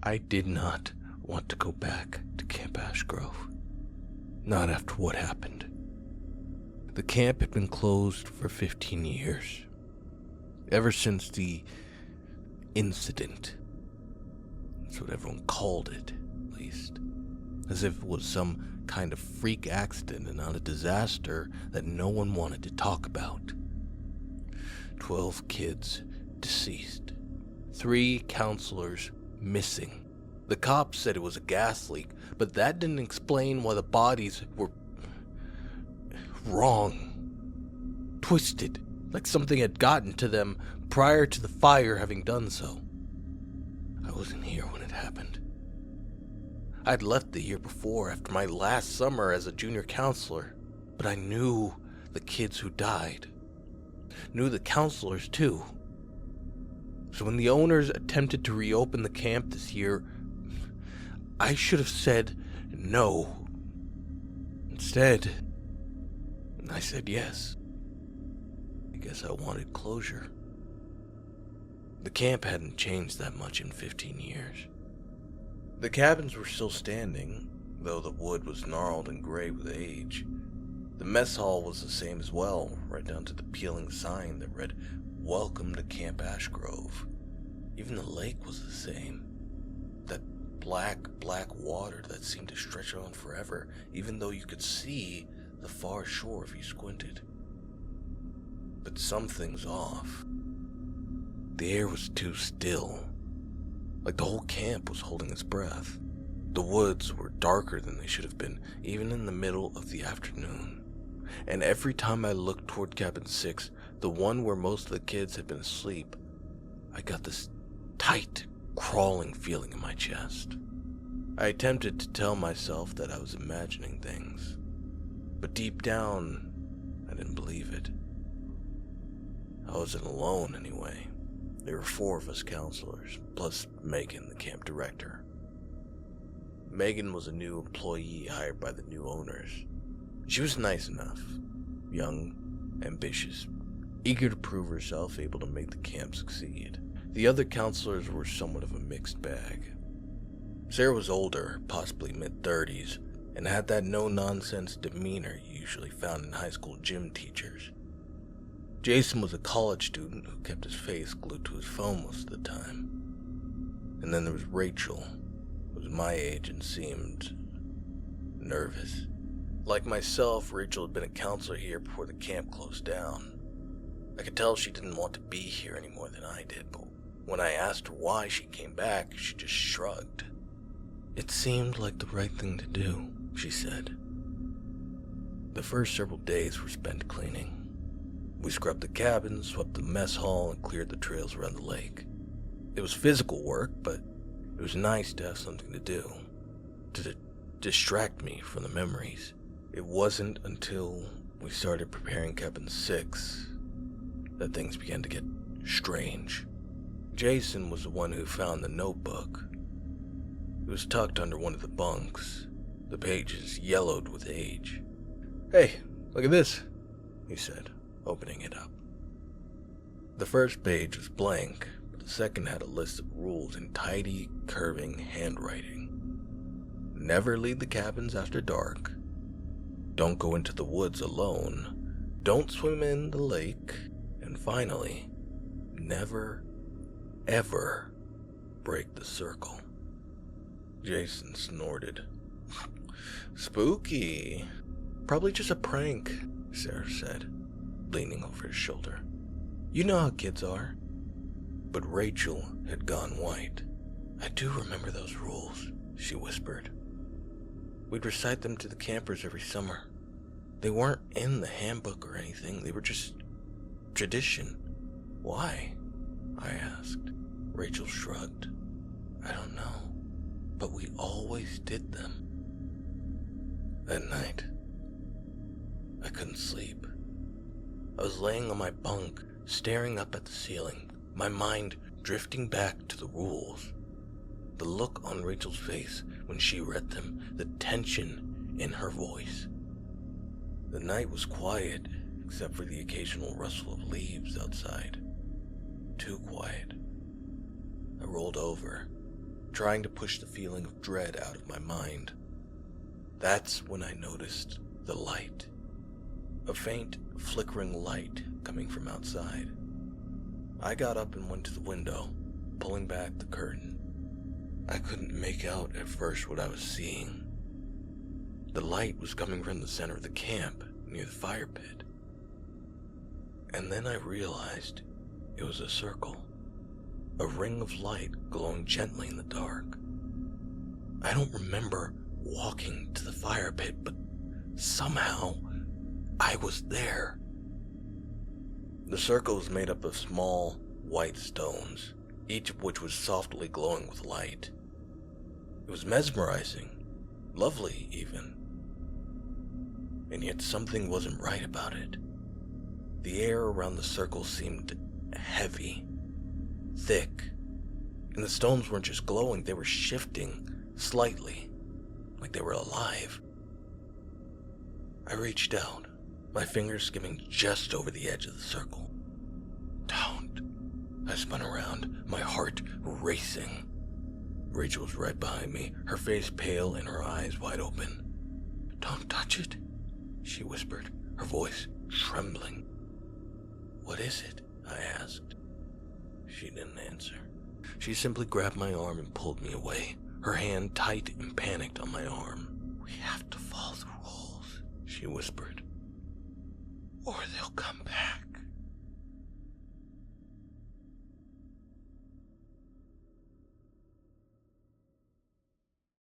I did not want to go back to Camp Ashgrove. Not after what happened. The camp had been closed for 15 years. Ever since the incident. That's what everyone called it, at least. As if it was some kind of freak accident and not a disaster that no one wanted to talk about. 12 kids deceased. 3 counselors missing. The cops said it was a gas leak, but that didn't explain why the bodies were wrong. Twisted, like something had gotten to them prior to the fire having done so. I wasn't here when it happened. I'd left the year before after my last summer as a junior counselor, but I knew the kids who died. Knew the counselors too. So when the owners attempted to reopen the camp this year, I should have said no. Instead, I said yes. I guess I wanted closure. The camp hadn't changed that much in 15 years. The cabins were still standing, though the wood was gnarled and gray with age. The mess hall was the same as well, right down to the peeling sign that read, "Welcome to Camp Ashgrove." Even the lake was the same. That black water that seemed to stretch on forever, even though you could see the far shore if you squinted. But something's off. The air was too still, like the whole camp was holding its breath. The woods were darker than they should have been, even in the middle of the afternoon. And every time I looked toward Cabin 6, the one where most of the kids had been asleep, I got this tight, crawling feeling in my chest. I attempted to tell myself that I was imagining things, but deep down, I didn't believe it. I wasn't alone anyway. There were 4 of us counselors, plus Megan, the camp director. Megan was a new employee hired by the new owners. She was nice enough, young, ambitious, eager to prove herself, able to make the camp succeed. The other counselors were somewhat of a mixed bag. Sarah was older, possibly mid-30s, and had that no-nonsense demeanor you usually found in high school gym teachers. Jason was a college student who kept his face glued to his phone most of the time. And then there was Rachel, who was my age and seemed nervous. Like myself, Rachel had been a counselor here before the camp closed down. I could tell she didn't want to be here any more than I did, but when I asked her why she came back, she just shrugged. "It seemed like the right thing to do," she said. The first several days were spent cleaning. We scrubbed the cabins, swept the mess hall, and cleared the trails around the lake. It was physical work, but it was nice to have something to do, to distract me from the memories. It wasn't until we started preparing Cabin 6 that things began to get strange. Jason was the one who found the notebook. It was tucked under one of the bunks, the pages yellowed with age. "Hey, look at this," he said, opening it up. The first page was blank, but the second had a list of rules in tidy, curving handwriting. Never leave the cabins after dark. Don't go into the woods alone. Don't swim in the lake. And finally, never, ever break the circle. Jason snorted. "Spooky. Probably just a prank," Sarah said, leaning over his shoulder. "You know how kids are." But Rachel had gone white. "I do remember those rules," she whispered. "We'd recite them to the campers every summer. They weren't in the handbook or anything, they were just tradition." "Why?" I asked. Rachel shrugged. "I don't know, but we always did them." That night, I couldn't sleep. I was laying on my bunk, staring up at the ceiling, my mind drifting back to the rules. The look on Rachel's face when she read them, the tension in her voice. The night was quiet, except for the occasional rustle of leaves outside. Too quiet. I rolled over, trying to push the feeling of dread out of my mind. That's when I noticed the light. A faint, flickering light coming from outside. I got up and went to the window, pulling back the curtain. I couldn't make out at first what I was seeing. The light was coming from the center of the camp, near the fire pit. And then I realized it was a circle. A ring of light glowing gently in the dark. I don't remember walking to the fire pit, but somehow I was there. The circle was made up of small, white stones, each of which was softly glowing with light. It was mesmerizing, lovely even. And yet something wasn't right about it. The air around the circle seemed heavy, thick, and the stones weren't just glowing, they were shifting slightly, like they were alive. I reached out, my fingers skimming just over the edge of the circle. Don't. I spun around, my heart racing. Rachel was right behind me, her face pale and her eyes wide open. Don't touch it, she whispered, her voice trembling. What is it? I asked. She didn't answer. She simply grabbed my arm and pulled me away, her hand tight and panicked on my arm. We have to follow the rules, she whispered, or they'll come back.